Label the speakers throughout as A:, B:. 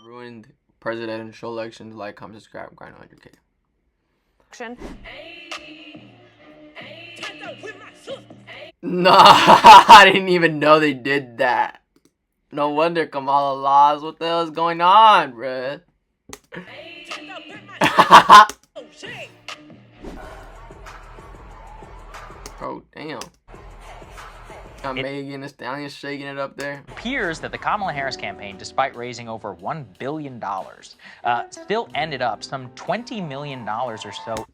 A: ruined presidential elections. Like, comment, subscribe, grind 100K. Nah, I didn't even know they did that. No wonder Kamala lost. What the hell is going on, bruh? Oh, damn. Megan Thee Stallion shaking it up there.
B: It appears that the Kamala Harris campaign, despite raising over $1 billion, still ended up some $20 million or so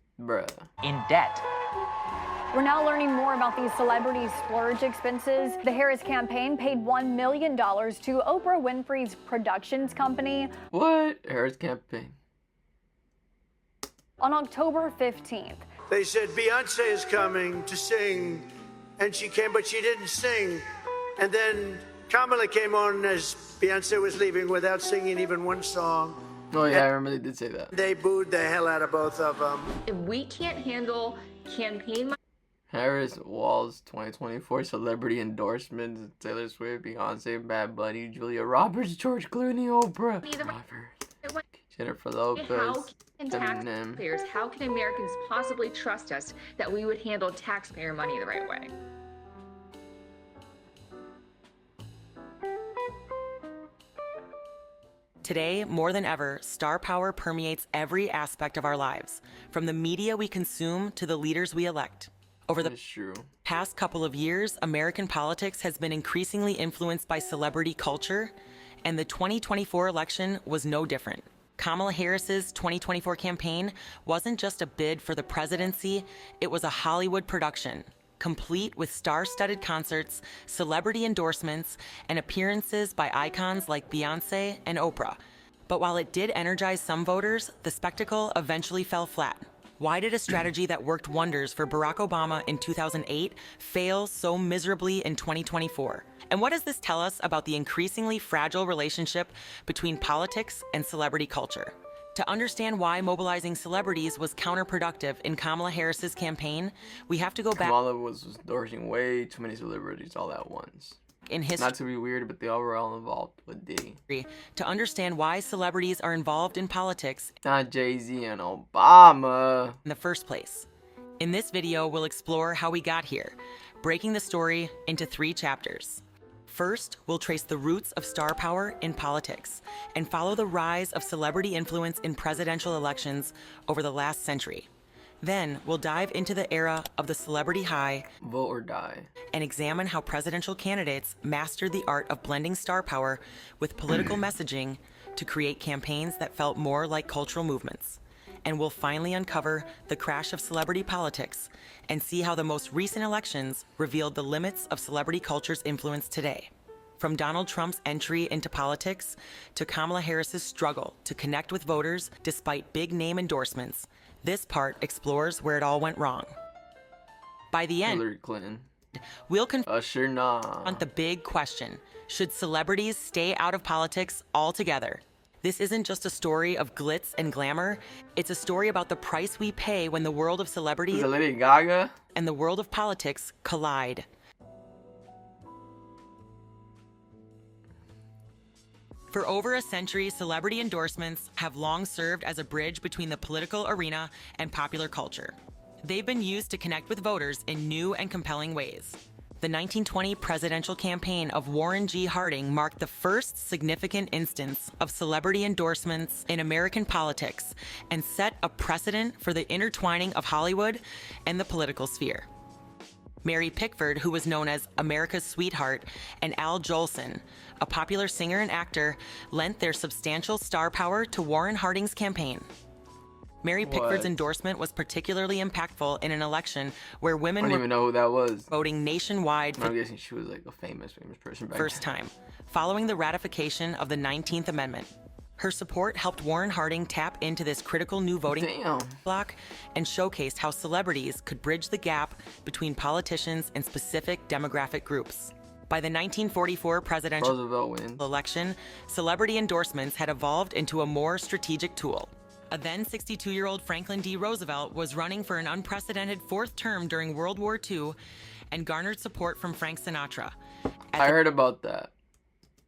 B: in debt.
C: We're now learning more about these celebrity splurge expenses. The Harris campaign paid $1 million to Oprah Winfrey's productions company.
A: What? Harris campaign?
C: On October 15th.
D: They said Beyonce is coming to sing, and she came, but she didn't sing. And then Kamala came on as Beyonce was leaving without singing even one song.
A: Oh yeah, I remember they did say that.
D: They booed the hell out of both of them.
E: If we can't handle campaign...
A: Harris Walls 2024 celebrity endorsements: Taylor Swift, Beyonce, Bad Bunny, Julia Roberts, George Clooney, Oprah, Jennifer Lopez, Eminem.
E: How can Americans possibly trust us that we would handle taxpayer money the right way?
F: Today, more than ever, star power permeates every aspect of our lives, from the media we consume to the leaders we elect. Over the past couple of years, American politics has been increasingly influenced by celebrity culture, and the 2024 election was no different. Kamala Harris's 2024 campaign wasn't just a bid for the presidency, it was a Hollywood production, complete with star-studded concerts, celebrity endorsements, and appearances by icons like Beyonce and Oprah. But while it did energize some voters, the spectacle eventually fell flat. Why did a strategy that worked wonders for Barack Obama in 2008 fail so miserably in 2024? And what does this tell us about the increasingly fragile relationship between politics and celebrity culture? To understand why mobilizing celebrities was counterproductive in Kamala Harris's campaign, we have to go back.
A: Kamala was endorsing way too many celebrities all at once.
F: In history,
A: not to be weird, but they all were all involved with Diddy.
F: To understand why celebrities are involved in politics,
A: not Jay-Z and Obama,
F: in the first place. In this video, we'll explore how we got here, breaking the story into 3 chapters. First, we'll trace the roots of star power in politics and follow the rise of celebrity influence in presidential elections over the last century. Then, we'll dive into the era of the celebrity high,
A: vote or die,
F: and examine how presidential candidates mastered the art of blending star power with political messaging to create campaigns that felt more like cultural movements. And we'll finally uncover the crash of celebrity politics and see how the most recent elections revealed the limits of celebrity culture's influence today. From Donald Trump's entry into politics to Kamala Harris's struggle to connect with voters despite big-name endorsements, this part explores where it all went wrong. By the end,
A: Hillary Clinton.
F: We'll confront the big question: should celebrities stay out of politics altogether? This isn't just a story of glitz and glamour. It's a story about the price we pay when the world of celebrities
A: Lady Gaga
F: and the world of politics collide. For over a century, celebrity endorsements have long served as a bridge between the political arena and popular culture. They've been used to connect with voters in new and compelling ways. The 1920 presidential campaign of Warren G. Harding marked the first significant instance of celebrity endorsements in American politics and set a precedent for the intertwining of Hollywood and the political sphere. Mary Pickford, who was known as America's Sweetheart, and Al Jolson, a popular singer and actor, lent their substantial star power to Warren Harding's campaign. Mary Pickford's endorsement was particularly impactful in an election where women
A: I don't even know who that was.
F: Voting nationwide for
A: I'm guessing she was like a famous person back
F: first
A: then.
F: time, following the ratification of the 19th Amendment. Her support helped Warren Harding tap into this critical new voting bloc and showcased how celebrities could bridge the gap between politicians and specific demographic groups. By the 1944 presidential election, celebrity endorsements had evolved into a more strategic tool. A then 62-year-old Franklin D. Roosevelt was running for an unprecedented 4th term during World War II and garnered support from Frank Sinatra.
A: I heard about that.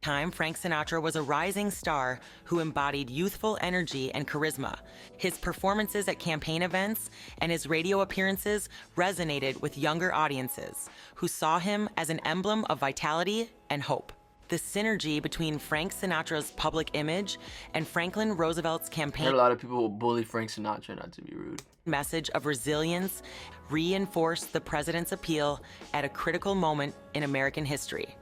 F: time, Frank Sinatra was a rising star who embodied youthful energy and charisma. His performances at campaign events and his radio appearances resonated with younger audiences who saw him as an emblem of vitality and hope. The synergy between Frank Sinatra's public image and Franklin Roosevelt's campaign.
A: There are a lot of people who bully Frank Sinatra, not to be rude.
F: Message of resilience reinforced the president's appeal at a critical moment in American history.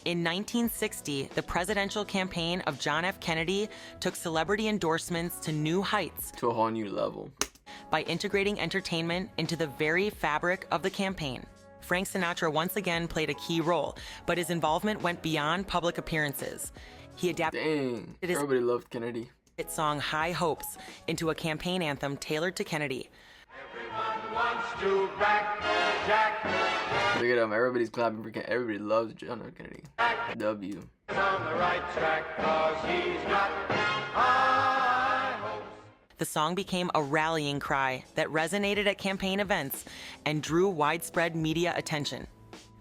F: In 1960, the presidential campaign of John F. Kennedy took celebrity endorsements to new heights.
A: To a whole new level.
F: By integrating entertainment into the very fabric of the campaign. Frank Sinatra once again played a key role, but his involvement went beyond public appearances. He adapted his
A: everybody loved Kennedy.
F: Hit song High Hopes into a campaign anthem tailored to Kennedy.
G: Everyone wants to back Jack.
A: Look at him, everybody's clapping for Kennedy. Everybody loves John F. Kennedy. W.
G: On the right track, 'cause he's got high hopes.
F: The song became a rallying cry that resonated at campaign events and drew widespread media attention.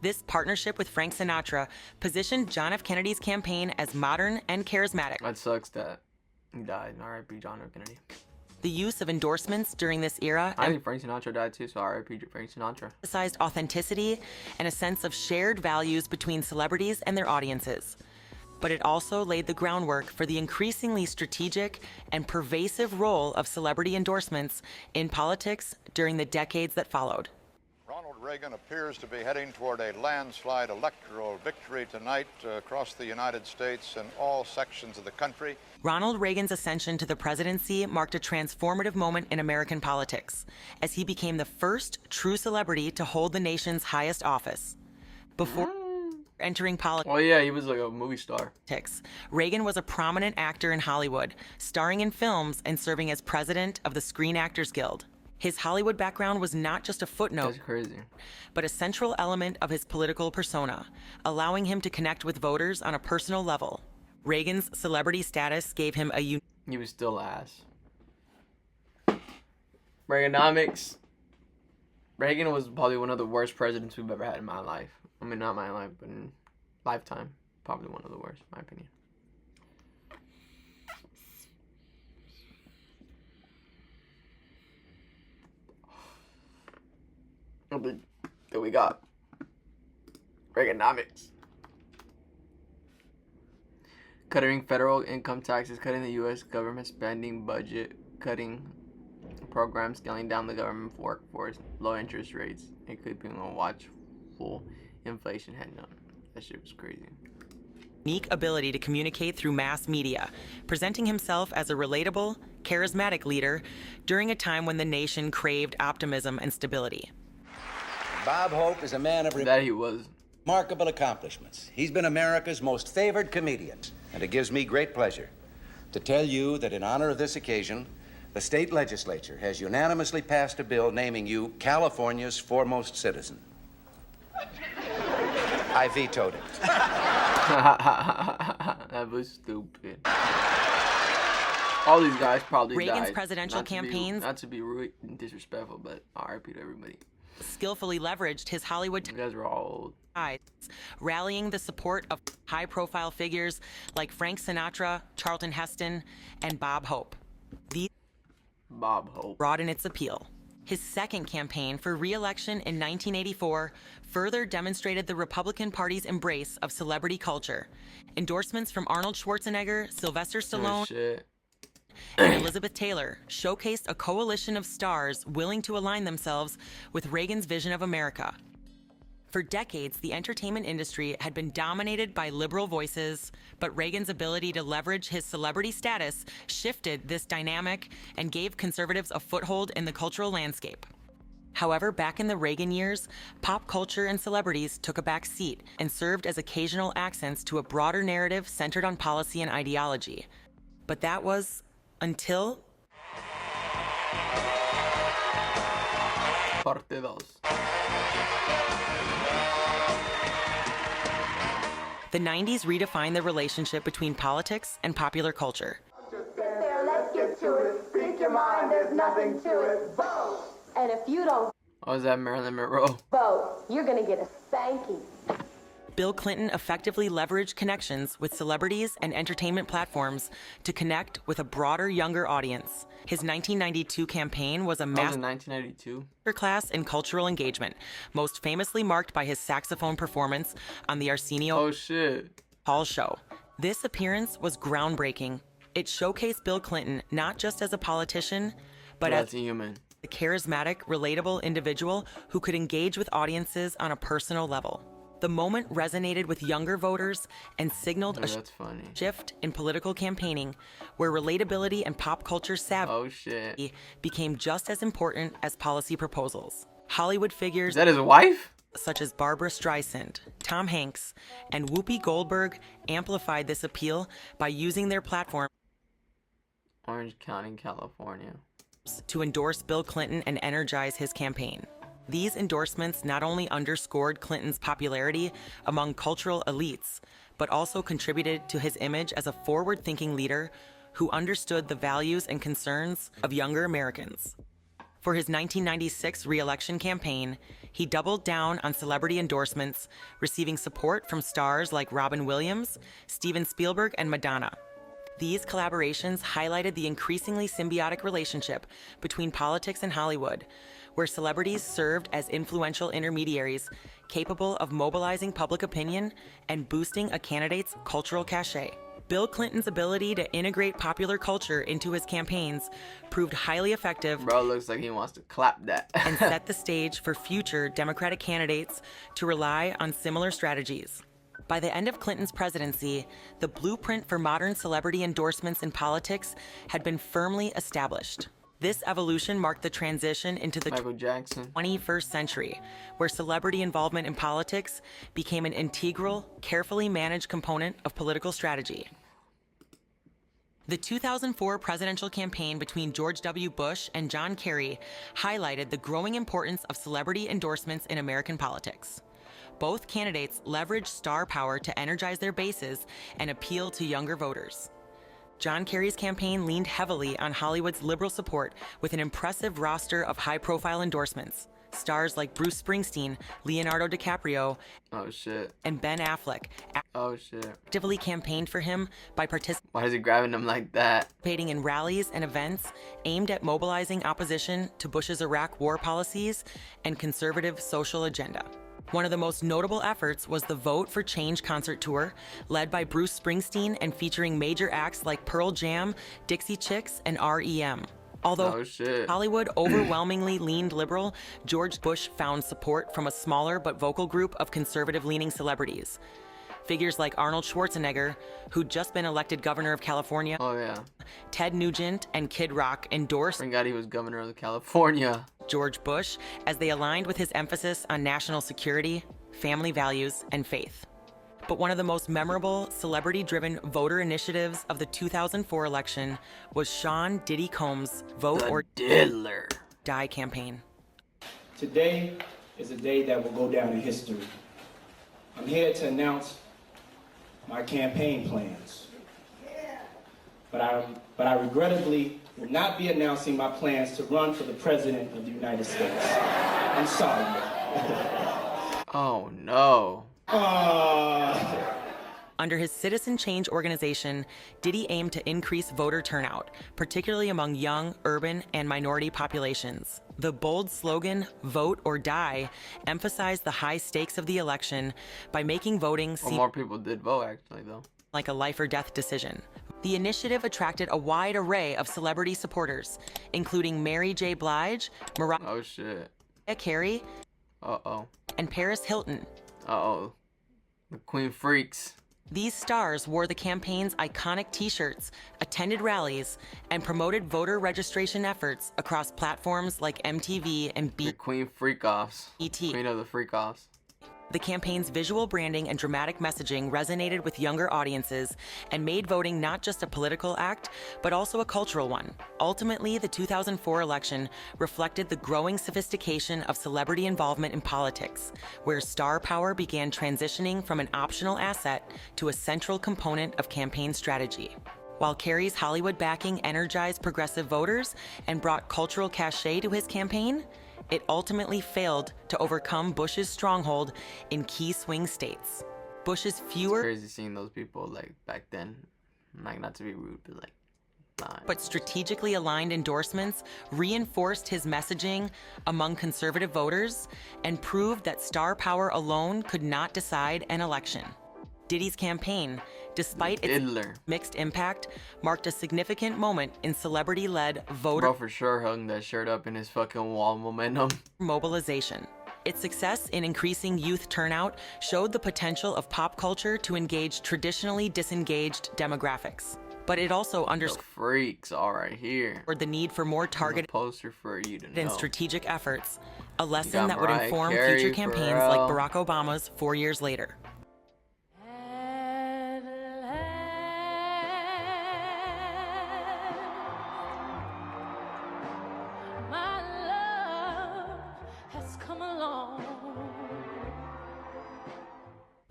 F: This partnership with Frank Sinatra positioned John F. Kennedy's campaign as modern and charismatic.
A: That sucks that he died. R.I.P. John F. Kennedy.
F: The use of endorsements during this era
A: I think Frank Sinatra died too, so R.I.P. Frank Sinatra.
F: Emphasized authenticity and a sense of shared values between celebrities and their audiences. But it also laid the groundwork for the increasingly strategic and pervasive role of celebrity endorsements in politics during the decades that followed.
H: Ronald Reagan appears to be heading toward a landslide electoral victory tonight across the United States and all sections of the country.
F: Ronald Reagan's ascension to the presidency marked a transformative moment in American politics, as he became the first true celebrity to hold the nation's highest office. Before entering politics,
A: oh yeah, he was like a movie star.
F: Reagan was a prominent actor in Hollywood, starring in films and serving as president of the Screen Actors Guild. His Hollywood background was not just a footnote,
A: That's crazy.
F: but a central element of his political persona, allowing him to connect with voters on a personal level. Reagan's celebrity status gave him a
A: He was still ass. Reaganomics. Reagan was probably one of the worst presidents we've ever had in my life. I mean, not my life, but in lifetime. Probably one of the worst, in my opinion. That we got Reaganomics. Cutting federal income taxes, cutting the U.S. government spending budget, cutting programs, scaling down the government workforce, low interest rates, and keeping a watchful inflation head on. That shit was crazy.
F: unique ability to communicate through mass media, presenting himself as a relatable, charismatic leader during a time when the nation craved optimism and stability.
I: Bob Hope is a man of remarkable accomplishments. He's been America's most favored comedian, and it gives me great pleasure to tell you that in honor of this occasion, the state legislature has unanimously passed a bill naming you California's foremost citizen. I vetoed it.
A: That was stupid. All these guys probably
F: Reagan's
A: died.
F: presidential campaigns,
A: not to be rude and disrespectful, but RIP to everybody.
F: Skillfully leveraged his Hollywood
A: You guys were all old.
F: ties, rallying the support of high-profile figures like Frank Sinatra, Charlton Heston, and Bob Hope. These broadened its appeal. His second campaign for re-election in 1984 further demonstrated the Republican Party's embrace of celebrity culture. Endorsements from Arnold Schwarzenegger, Sylvester Stallone, and Elizabeth Taylor showcased a coalition of stars willing to align themselves with Reagan's vision of America. For decades, the entertainment industry had been dominated by liberal voices, but Reagan's ability to leverage his celebrity status shifted this dynamic and gave conservatives a foothold in the cultural landscape. However, back in the Reagan years, pop culture and celebrities took a back seat and served as occasional accents to a broader narrative centered on policy and ideology. But that was until
A: Parte 2.
F: The 90s redefined the relationship between politics and popular culture.
J: Just sit there, let's get to it. Speak your mind, there's nothing to it. Vote! And if you don't
A: Oh, is that Marilyn Monroe?
J: vote, you're gonna get a spanking.
F: Bill Clinton effectively leveraged connections with celebrities and entertainment platforms to connect with a broader, younger audience. His 1992 campaign was a masterclass in cultural engagement, most famously marked by his saxophone performance on the Arsenio Hall show. This appearance was groundbreaking. It showcased Bill Clinton not just as a politician, but as a human. A charismatic, relatable individual who could engage with audiences on a personal level. The moment resonated with younger voters and signaled a shift in political campaigning, where relatability and pop culture savvy became just as important as policy proposals. Hollywood figures
A: is that his wife?
F: Such as Barbara Streisand, Tom Hanks, and Whoopi Goldberg amplified this appeal by using their platform
A: Orange County, California,
F: to endorse Bill Clinton and energize his campaign. These endorsements not only underscored Clinton's popularity among cultural elites, but also contributed to his image as a forward-thinking leader who understood the values and concerns of younger Americans. For his 1996 re-election campaign, he doubled down on celebrity endorsements, receiving support from stars like Robin Williams, Steven Spielberg, and Madonna. These collaborations highlighted the increasingly symbiotic relationship between politics and Hollywood, where celebrities served as influential intermediaries capable of mobilizing public opinion and boosting a candidate's cultural cachet. Bill Clinton's ability to integrate popular culture into his campaigns proved highly effective.
A: Bro, looks like he wants to clap that.
F: And set the stage for future Democratic candidates to rely on similar strategies. By the end of Clinton's presidency, the blueprint for modern celebrity endorsements in politics had been firmly established. This evolution marked the transition into the 21st century, where celebrity involvement in politics became an integral, carefully managed component of political strategy. The 2004 presidential campaign between George W. Bush and John Kerry highlighted the growing importance of celebrity endorsements in American politics. Both candidates leveraged star power to energize their bases and appeal to younger voters. John Kerry's campaign leaned heavily on Hollywood's liberal support with an impressive roster of high-profile endorsements. Stars like Bruce Springsteen, Leonardo DiCaprio, and Ben Affleck actively campaigned for him by participating.
A: Why is he grabbing them like that?
F: Participating in rallies and events aimed at mobilizing opposition to Bush's Iraq war policies and conservative social agenda. One of the most notable efforts was the Vote for Change concert tour, led by Bruce Springsteen and featuring major acts like Pearl Jam, Dixie Chicks, and R.E.M. Although Hollywood overwhelmingly leaned liberal, George Bush found support from a smaller but vocal group of conservative-leaning celebrities. Figures like Arnold Schwarzenegger, who'd just been elected governor of California, Ted Nugent, and Kid Rock endorsed
A: Thank God he was governor of California.
F: George Bush as they aligned with his emphasis on national security, family values, and faith. But one of the most memorable celebrity-driven voter initiatives of the 2004 election was Sean Diddy Combs' Vote or Die campaign.
K: Today is a day that will go down in history. I'm here to announce my campaign plans. But I regrettably will not be announcing my plans to run for the President of the United States. I'm sorry.
A: Oh no.
F: Under his Citizen Change organization, Diddy aimed to increase voter turnout, particularly among young, urban, and minority populations. The bold slogan, Vote or Die, emphasized the high stakes of the election by making voting seem
A: more people did vote, actually, though.
F: Like a life or death decision. The initiative attracted a wide array of celebrity supporters, including Mary J. Blige, Mariah Carey, and Paris Hilton.
A: The Queen Freaks.
F: These stars wore the campaign's iconic t-shirts, attended rallies, and promoted voter registration efforts across platforms like MTV and
A: The Queen Freak-Offs. Queen of the Freak-Offs.
F: The campaign's visual branding and dramatic messaging resonated with younger audiences and made voting not just a political act, but also a cultural one. Ultimately, the 2004 election reflected the growing sophistication of celebrity involvement in politics, where star power began transitioning from an optional asset to a central component of campaign strategy. While Kerry's Hollywood backing energized progressive voters and brought cultural cachet to his campaign, it ultimately failed to overcome Bush's stronghold in key swing states. Bush's fewer...
A: It's crazy seeing those people, like, back then. Like, not to be rude, but, like,
F: but strategically aligned endorsements reinforced his messaging among conservative voters and proved that star power alone could not decide an election. Diddy's campaign, despite its mixed impact, marked a significant moment in celebrity-led voter...
A: Bro for sure hung that shirt up in his fucking wall momentum.
F: ...mobilization. Its success in increasing youth turnout showed the potential of pop culture to engage traditionally disengaged demographics. But it also underscored
A: freaks all right here.
F: The need for more targeted
A: poster for you to know.
F: And strategic efforts, a lesson that would inform future campaigns like Barack Obama's 4 years later.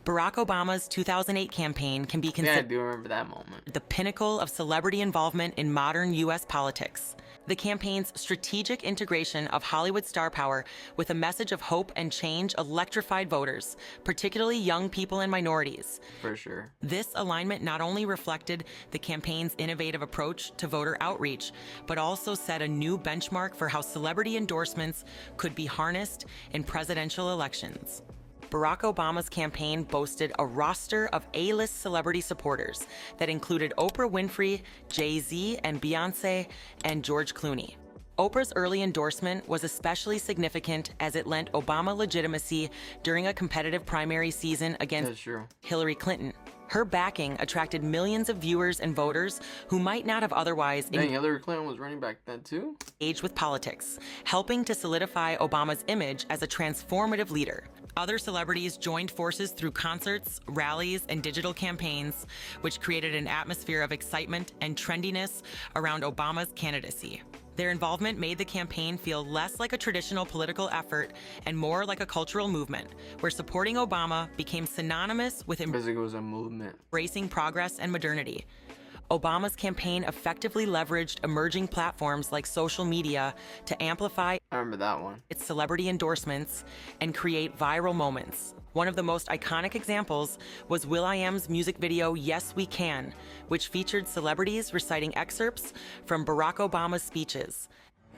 F: Barack Obama's 2008 campaign can be considered
A: I do remember that moment.
F: The pinnacle of celebrity involvement in modern U.S. politics. The campaign's strategic integration of Hollywood star power with a message of hope and change electrified voters, particularly young people and minorities.
A: For sure.
F: This alignment not only reflected the campaign's innovative approach to voter outreach, but also set a new benchmark for how celebrity endorsements could be harnessed in presidential elections. Barack Obama's campaign boasted a roster of A-list celebrity supporters that included Oprah Winfrey, Jay-Z and Beyonce, and George Clooney. Oprah's early endorsement was especially significant as it lent Obama legitimacy during a competitive primary season against Hillary Clinton. Her backing attracted millions of viewers and voters who might not have otherwise
A: Hillary Clinton was running back then too?
F: Engaged with politics, helping to solidify Obama's image as a transformative leader. Other celebrities joined forces through concerts, rallies, and digital campaigns, which created an atmosphere of excitement and trendiness around Obama's candidacy. Their involvement made the campaign feel less like a traditional political effort and more like a cultural movement, where supporting Obama became synonymous with embracing progress and modernity. Obama's campaign effectively leveraged emerging platforms like social media to amplify its celebrity endorsements and create viral moments. One of the most iconic examples was will.i.am's music video, Yes We Can, which featured celebrities reciting excerpts from Barack Obama's speeches.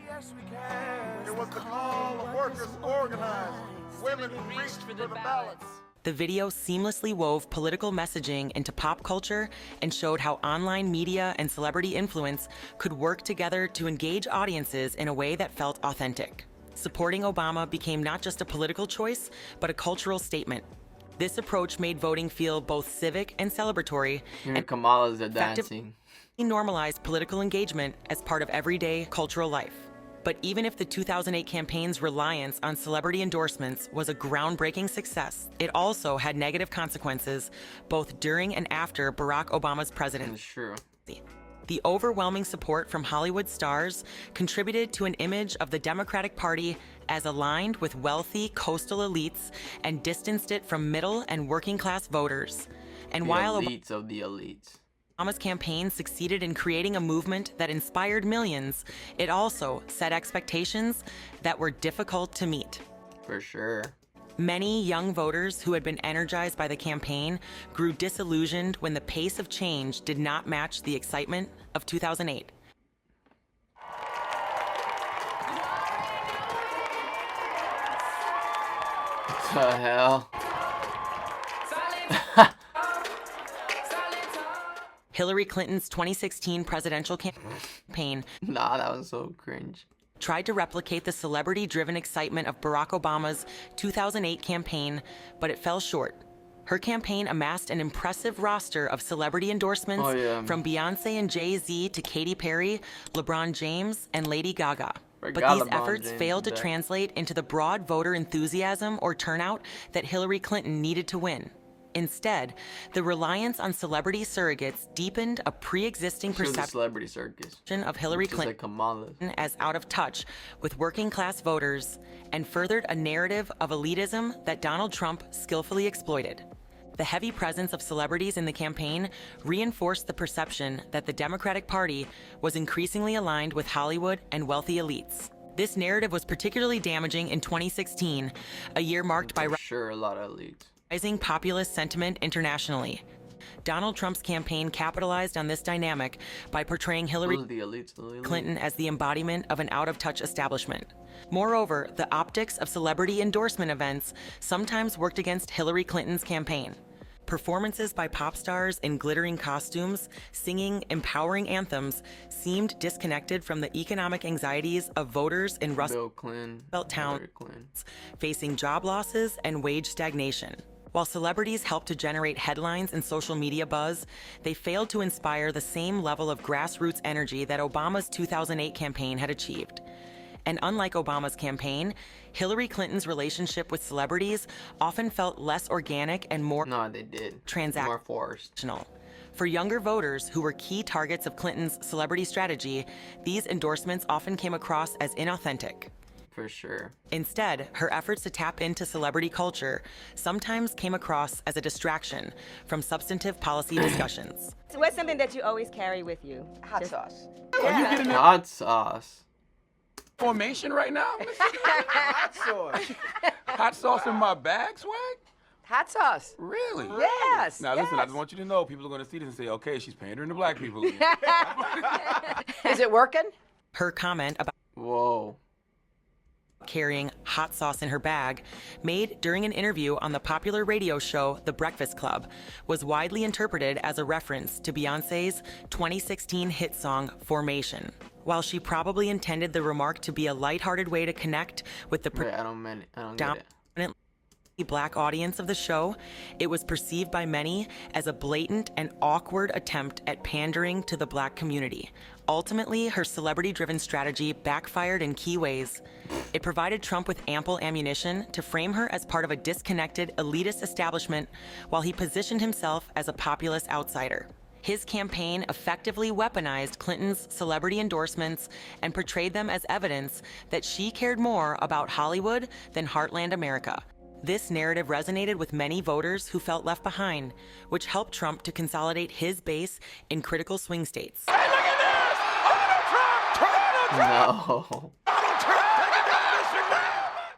L: Yes, we can. It was the call of workers organized. Women who reached for the ballots.
F: The video seamlessly wove political messaging into pop culture and showed how online media and celebrity influence could work together to engage audiences in a way that felt authentic. Supporting Obama became not just a political choice, but a cultural statement. This approach made voting feel both civic and celebratory,
A: and Kamala's dancing.
F: Normalized political engagement as part of everyday cultural life. But even if the 2008 campaign's reliance on celebrity endorsements was a groundbreaking success, it also had negative consequences both during and after Barack Obama's presidency.
A: True.
F: The overwhelming support from Hollywood stars contributed to an image of the Democratic Party as aligned with wealthy coastal elites and distanced it from middle and working class voters. And while
A: elites of the elites.
F: Obama's campaign succeeded in creating a movement that inspired millions, it also set expectations that were difficult to meet.
A: For sure.
F: Many young voters who had been energized by the campaign grew disillusioned when the pace of change did not match the excitement of 2008.
A: What the hell?
F: Hillary Clinton's 2016 presidential campaign
A: that was so cringe.
F: Tried to replicate the celebrity-driven excitement of Barack Obama's 2008 campaign, but it fell short. Her campaign amassed an impressive roster of celebrity endorsements from Beyonce and Jay-Z to Katy Perry, LeBron James, and Lady Gaga. But these efforts failed to translate into the broad voter enthusiasm or turnout that Hillary Clinton needed to win. Instead, the reliance on celebrity surrogates deepened a pre-existing perception of Hillary Clinton as out of touch with working-class voters and furthered a narrative of elitism that Donald Trump skillfully exploited. The heavy presence of celebrities in the campaign reinforced the perception that the Democratic Party was increasingly aligned with Hollywood and wealthy elites. This narrative was particularly damaging in 2016, a year marked by
A: a lot of elites.
F: rising populist sentiment internationally. Donald Trump's campaign capitalized on this dynamic by portraying Hillary Clinton as the embodiment of an out-of-touch establishment. Moreover, the optics of celebrity endorsement events sometimes worked against Hillary Clinton's campaign. Performances by pop stars in glittering costumes, singing empowering anthems, seemed disconnected from the economic anxieties of voters in Rust Belt towns facing job losses and wage stagnation. While celebrities helped to generate headlines and social media buzz, they failed to inspire the same level of grassroots energy that Obama's 2008 campaign had achieved. And unlike Obama's campaign, Hillary Clinton's relationship with celebrities often felt less organic and more transactional. For younger voters who were key targets of Clinton's celebrity strategy, these endorsements often came across as inauthentic.
A: For sure.
F: Instead, her efforts to tap into celebrity culture sometimes came across as a distraction from substantive policy discussions.
M: So what's something that you always carry with you? Hot sauce.
L: Are you getting
A: hot sauce?
L: Formation right now?
N: Hot sauce.
L: Hot sauce in my bag, swag?
N: Hot sauce.
L: Really?
N: Yes.
L: Now listen, I just want you to know, people are going to see this and say, okay, she's pandering to black people.
N: Is it working?
F: Her comment about carrying hot sauce in her bag, made during an interview on the popular radio show The Breakfast Club, was widely interpreted as a reference to Beyoncé's 2016 hit song Formation. While she probably intended the remark to be a lighthearted way to connect with the dominant black audience of the show, it was perceived by many as a blatant and awkward attempt at pandering to the black community. Ultimately, her celebrity-driven strategy backfired in key ways. It provided Trump with ample ammunition to frame her as part of a disconnected, elitist establishment, while he positioned himself as a populist outsider. His campaign effectively weaponized Clinton's celebrity endorsements and portrayed them as evidence that she cared more about Hollywood than Heartland America. This narrative resonated with many voters who felt left behind, which helped Trump to consolidate his base in critical swing states.
L: Hey, look at this!
A: No.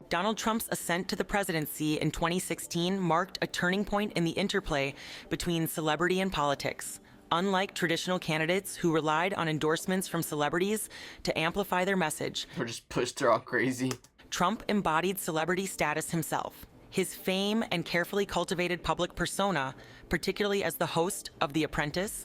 F: Donald Trump's ascent to the presidency in 2016 marked a turning point in the interplay between celebrity and politics. Unlike traditional candidates who relied on endorsements from celebrities to amplify their message,
A: or just pushed her all crazy,
F: Trump embodied celebrity status himself. His fame and carefully cultivated public persona, particularly as the host of The Apprentice,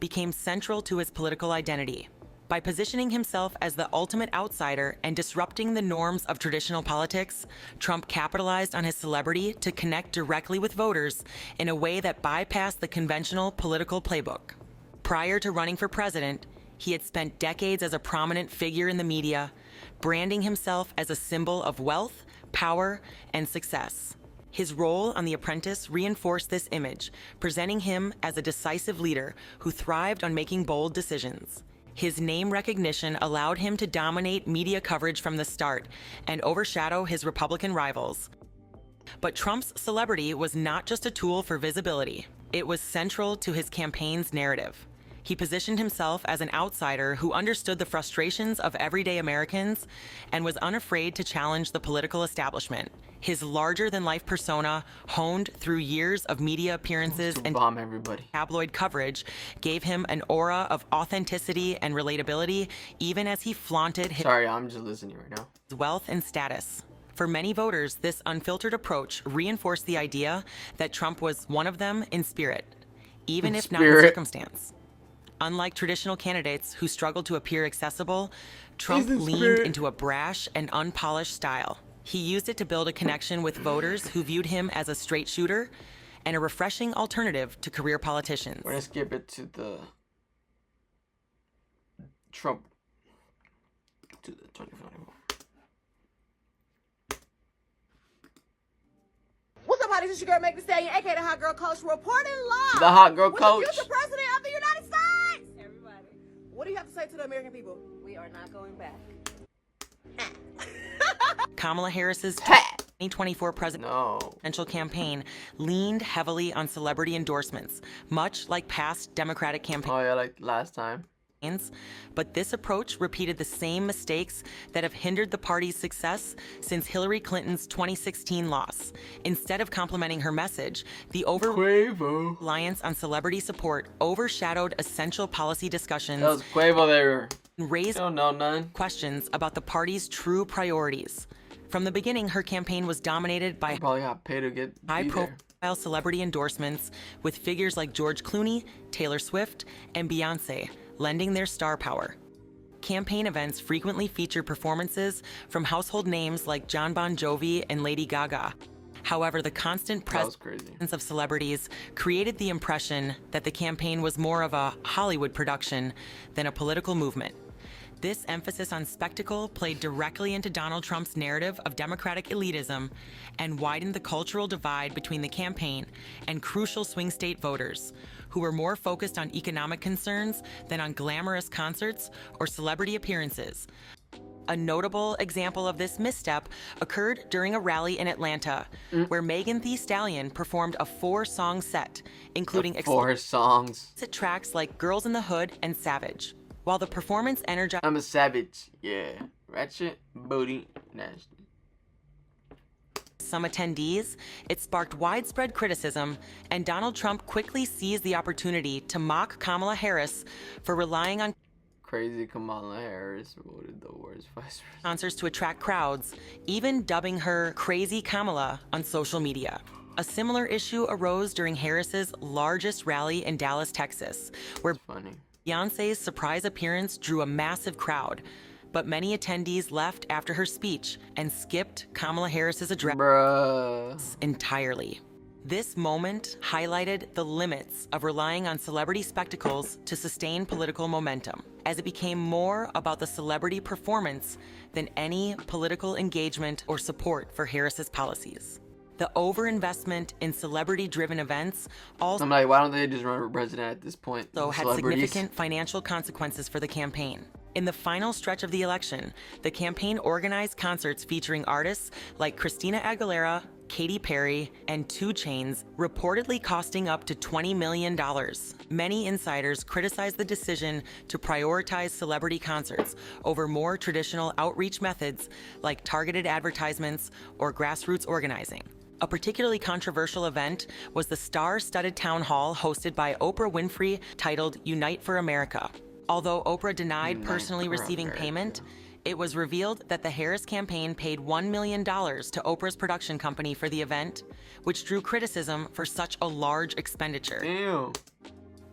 F: became central to his political identity. By positioning himself as the ultimate outsider and disrupting the norms of traditional politics, Trump capitalized on his celebrity to connect directly with voters in a way that bypassed the conventional political playbook. Prior to running for president, he had spent decades as a prominent figure in the media, branding himself as a symbol of wealth, power, and success. His role on The Apprentice reinforced this image, presenting him as a decisive leader who thrived on making bold decisions. His name recognition allowed him to dominate media coverage from the start and overshadow his Republican rivals. But Trump's celebrity was not just a tool for visibility. It was central to his campaign's narrative. He positioned himself as an outsider who understood the frustrations of everyday Americans and was unafraid to challenge the political establishment. His larger-than-life persona, honed through years of media appearances and tabloid coverage, gave him an aura of authenticity and relatability, even as he flaunted his
A: I'm just listening right now.
F: Wealth and status. For many voters, this unfiltered approach reinforced the idea that Trump was one of them in spirit, even if not in circumstance. Unlike traditional candidates who struggled to appear accessible, Trump leaned into a brash and unpolished style. He used it to build a connection with voters who viewed him as a straight shooter and a refreshing alternative to career politicians.
A: We're gonna skip it to the Trump to the 2024.
M: What's up, hotties? It's your girl, Meg Thee Stallion, aka the Hot Girl Coach, reporting live.
A: The Hot Girl Coach.
M: With the future president of the United States. Everybody, what do you have to say to the American people? We are not going back.
F: Kamala Harris's 2024 presidential campaign leaned heavily on celebrity endorsements, much like past Democratic campaigns.
A: Oh yeah, like last time.
F: but this approach repeated the same mistakes that have hindered the party's success since Hillary Clinton's 2016 loss. Instead of complementing her message, the reliance on celebrity support overshadowed essential policy discussions.
A: That was Quavo there.
F: Raised questions about the party's true priorities. From the beginning, her campaign was dominated by high-profile celebrity endorsements with figures like George Clooney, Taylor Swift, and Beyoncé lending their star power. Campaign events frequently feature performances from household names like John Bon Jovi and Lady Gaga. However, the constant presence of celebrities created the impression that the campaign was more of a Hollywood production than a political movement. This emphasis on spectacle played directly into Donald Trump's narrative of Democratic elitism and widened the cultural divide between the campaign and crucial swing state voters, who were more focused on economic concerns than on glamorous concerts or celebrity appearances. A notable example of this misstep occurred during a rally in Atlanta, where Megan Thee Stallion performed a 4-song set, including
A: 4 songs.
F: Tracks like Girls in the Hood and Savage. While the performance energized...
A: I'm a savage, yeah. Ratchet, booty, nasty.
F: Some attendees, it sparked widespread criticism, and Donald Trump quickly seized the opportunity to mock Kamala Harris for relying on
A: crazy Kamala Harris voted the worst vice president.
F: Concerts to attract crowds, even dubbing her Crazy Kamala on social media. A similar issue arose during Harris's largest rally in Dallas, Texas, where Beyoncé's surprise appearance drew a massive crowd, but many attendees left after her speech and skipped Kamala Harris's address entirely. This moment highlighted the limits of relying on celebrity spectacles to sustain political momentum, as it became more about the celebrity performance than any political engagement or support for Harris's policies. The overinvestment in celebrity-driven events also...
A: I'm like, why don't they just run for president at this point?
F: Had significant financial consequences for the campaign. In the final stretch of the election, the campaign organized concerts featuring artists like Christina Aguilera, Katy Perry, and 2 Chainz, reportedly costing up to $20 million. Many insiders criticized the decision to prioritize celebrity concerts over more traditional outreach methods like targeted advertisements or grassroots organizing. A particularly controversial event was the star-studded town hall hosted by Oprah Winfrey titled Unite for America. Although Oprah denied personally receiving payment, it was revealed that the Harris campaign paid $1 million to Oprah's production company for the event, which drew criticism for such a large expenditure.
A: Ew.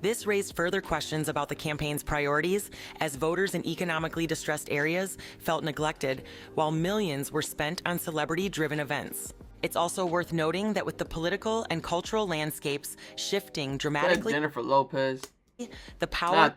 F: This raised further questions about the campaign's priorities, as voters in economically distressed areas felt neglected, while millions were spent on celebrity-driven events. It's also worth noting that with the political and cultural landscapes shifting dramatically,
A: Jennifer Lopez.
F: The power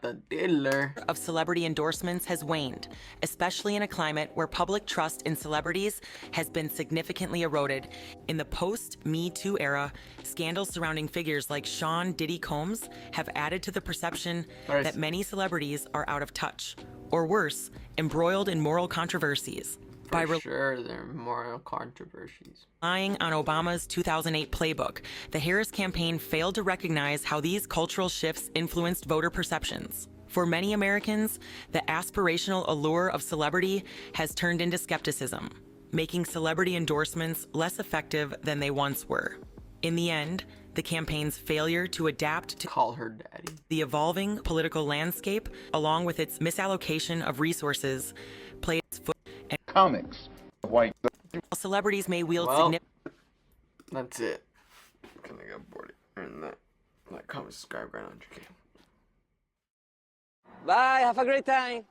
F: of celebrity endorsements has waned, especially in a climate where public trust in celebrities has been significantly eroded. In the post-Me Too era, scandals surrounding figures like Sean Diddy Combs have added to the perception that many celebrities are out of touch, or worse, embroiled in moral controversies.
A: For sure, there are moral controversies.
F: Relying on Obama's 2008 playbook, the Harris campaign failed to recognize how these cultural shifts influenced voter perceptions. For many Americans, the aspirational allure of celebrity has turned into skepticism, making celebrity endorsements less effective than they once were. In the end, the campaign's failure to adapt to
A: call her daddy
F: the evolving political landscape, along with its misallocation of resources, played its foot in
O: comics. White
F: celebrities may wield significant.
A: That's it. I'm gonna go board it. And that, like, comment, subscribe right on.
P: Bye. Have a great time.